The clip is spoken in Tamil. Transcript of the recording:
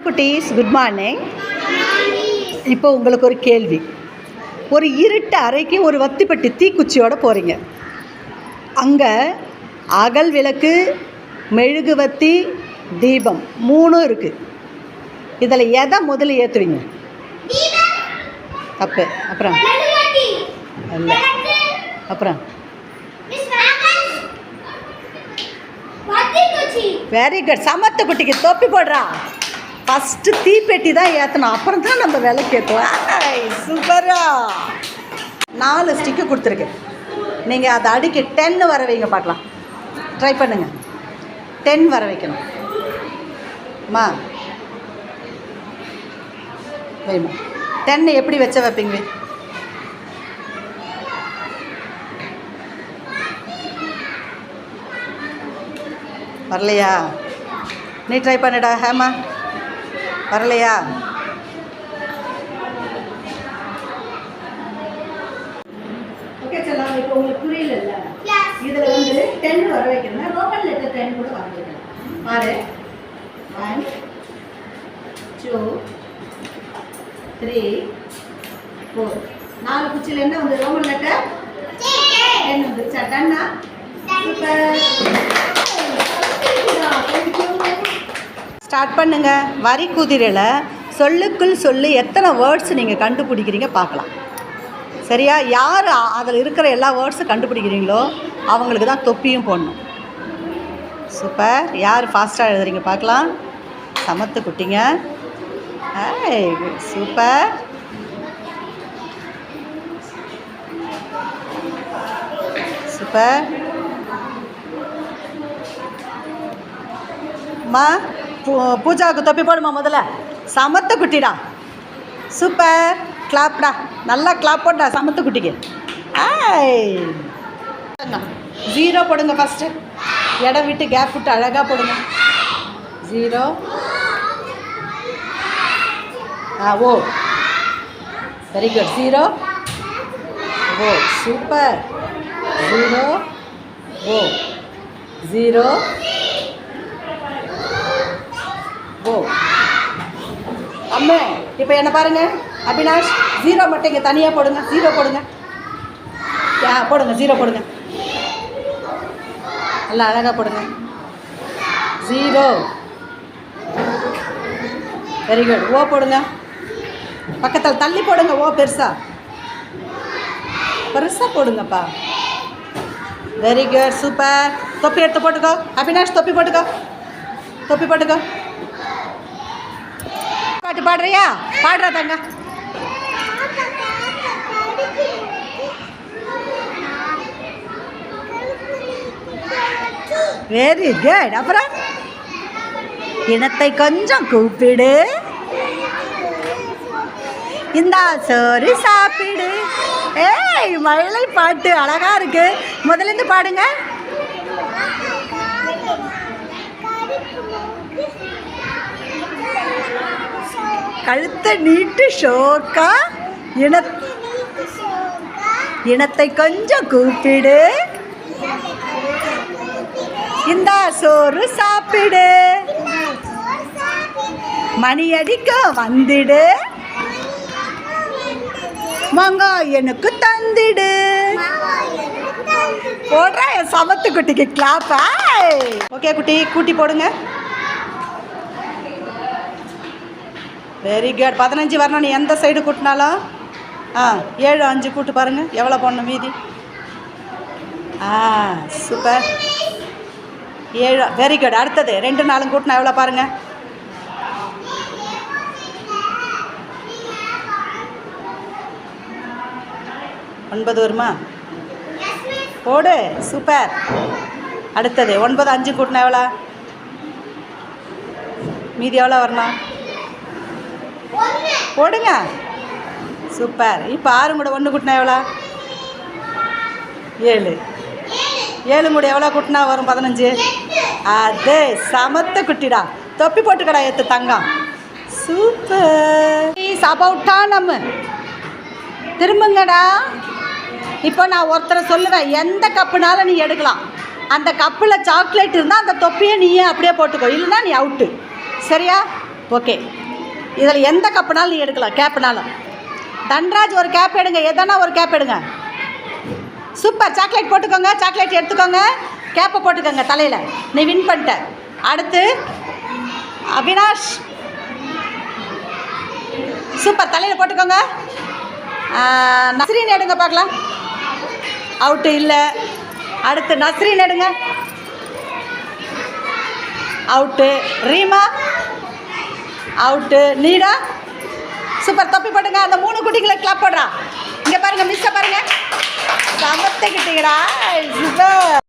குட்டீஸ், குட் மார்னிங். இப்போ உங்களுக்கு ஒரு கேள்வி. ஒரு இருட்டு அறைக்கு ஒரு வத்திப்பட்டி தீக்குச்சியோடு போகிறீங்க. அங்கே அகல் விளக்கு, மெழுகுவத்தி, தீபம் 3 இருக்குது. இதில் எதை முதல்ல ஏற்றுவீங்க? தப்பு. அப்புறம் அல்ல. அப்புறம் வெரி குட். சமத்து குட்டிக்கு தொப்பி போடுறா. ஃபஸ்ட்டு தீப்பெட்டி தான் ஏற்றணும், அப்புறம் தான் நம்ம விளக்கு ஏற்றுவோம். சூப்பரா. 4 ஸ்டிக்கு கொடுத்துருக்கு. நீங்கள் அதை அடிக்க 10 வர வைங்க பார்க்கலாம். ட்ரை பண்ணுங்கள். 10 வர வைக்கணும். அம்மா வைமா. 10 எப்படி வச்ச வைப்பீங்க? வரலையா? நீ ட்ரை பண்ணிடா. ஹேமா வரலையா? ஓகே சலா. இப்போ உங்களுக்கு புரியல. இதில் வந்து 10 வர வைக்கணும். ரோமன் லெட்டர் 10 கூட வர வைக்கணும். பாரு. 1 2 3 4. 4 குச்சியில் என்ன வந்து ரோமன் லெட்டர் 10 வந்துருச்சா? டன்னா? சூப்பர். ஸ்டார்ட் பண்ணுங்க. வரி குதிரையில் சொல்லுக்குள் சொல்லு எத்தனை வேர்ட்ஸ் நீங்கள் கண்டுபிடிக்கிறீங்க பார்க்கலாம். சரியா? யார் அதில் இருக்கிற எல்லா வேர்ட்ஸும் கண்டுபிடிக்கிறீங்களோ அவங்களுக்கு தான் தொப்பியும் போடணும். சூப்பர். யார் ஃபாஸ்ட்டாக எழுதுறீங்க பார்க்கலாம். சமத்து குட்டிங்க. சூப்பர். சூப்பர். அம்மா பூஜாவுக்கு தொப்பி போடுமா முதல்ல. சமத்து குட்டிடா. சூப்பர். கிளாப்டா. நல்லா கிளாப் போட்டா சமத்து குட்டிக்கு. 0 போடுங்க ஃபஸ்ட்டு. இடம் விட்டு கேப் விட்டு அழகாக போடுங்க. 0. ஓ வெரி குட். 0 ஓ சூப்பர். 0 ஓ 0 ஓ. அம்மே இப்போ என்ன பாருங்க அபினாஷ். 0 மட்டும் இங்கே தனியாக போடுங்க. 0 போடுங்க. போடுங்க. 0 போடுங்க. நல்லா அழகாக போடுங்க. 0 வெரி குட். ஓ போடுங்க. பக்கத்தில் தள்ளி போடுங்க. ஓ பெருசாக பெருசாக போடுங்கப்பா. Very good. சூப்பர். தொப்பி எடுத்து போட்டுக்கோ அபினாஷ். தொப்பி போட்டுக்கோ. தொப்பி போட்டுக்கோ. பாட்டு பாடுறியா? பாடுறா தங்க. Very good. அப்புறம் இனத்தை கொஞ்சம் கூப்பிடு, இந்த சோறு சாப்பிடு. ஏய் மழலை பாட்டு அழகா இருக்கு. முதல்ல இருந்து பாடுங்க. கழுத்தை நீட்டு ஷோக்கா, இனத்தை கொஞ்சம் கூப்பிடு, இந்த சோறு சாப்பிடு, மணி அடிக்க வந்துடு, மாங்காய் எனக்கு தந்திடு. போடுற என் சமத்து குட்டிக்கு கிளாப்பா. ஓகே குட்டி கூட்டி போடுங்க. Very good. 15 வரணும். நீ எந்த சைடு கூட்டினாலும் 7 5 கூட்டு பாருங்கள் எவ்வளோ போடணும் மீதி. சூப்பர். 7 very good. அடுத்தது 2 4 கூட்டினா எவ்வளோ பாருங்கள். ஒன்பது வருமா? போடு. சூப்பர். அடுத்தது 9 5 கூட்டினா எவ்வளோ மீதி எவ்வளோ வரணும்? போடுங்க. சூப்பர். இப்போ 6 கூட 1 கூட்டினா எவ்வளோ? 7. 7 கூட எவ்வளோ கூட்டினா வரும்? 15. அது சமத்த குட்டிடா. தொப்பி போட்டுக்கடா ஏற்று தங்கம். சூப்பர். சாப்பாட்டா நம்ம திரும்புங்கடா. இப்போ நான் ஒருத்தரை சொல்லுவேன், எந்த கப்புனாலும் நீ எடுக்கலாம். அந்த கப்பில் சாக்லேட் இருந்தால் அந்த தொப்பியை நீயே அப்படியே போட்டுக்கோ, இல்லைன்னா நீ அவுட்டு. சரியா? ஓகே, இதில் எந்த கப்புனாலும் நீ எடுக்கலாம், கேப்புனாலும். தன்ராஜ் ஒரு கேப் எடுங்க, எதனா ஒரு கேப் எடுங்க. சூப்பர், சாக்லேட் போட்டுக்கோங்க, சாக்லேட் எடுத்துக்கோங்க, கேப்பை போட்டுக்கோங்க தலையில். நீ வின் பண்ணிட்ட. அடுத்து அவினாஷ், சூப்பர், தலையில் போட்டுக்கோங்க. நஸ்ரீன் எடுங்க பார்க்கலாம். அவுட்டு இல்லை. அடுத்து நஸ்ரீன் எடுங்க, அவுட்டு. ரீமா அவுட்டு. நீடா சூப்பர், தொப்பி போட்டுங்க. அந்த 3 குட்டிகளை கிளாப் போடுறா. இங்கே பாருங்கள், மிஸ்ஸை பாருங்கள், சமத்துக்கிட்டீங்கடா. சூப்பர்.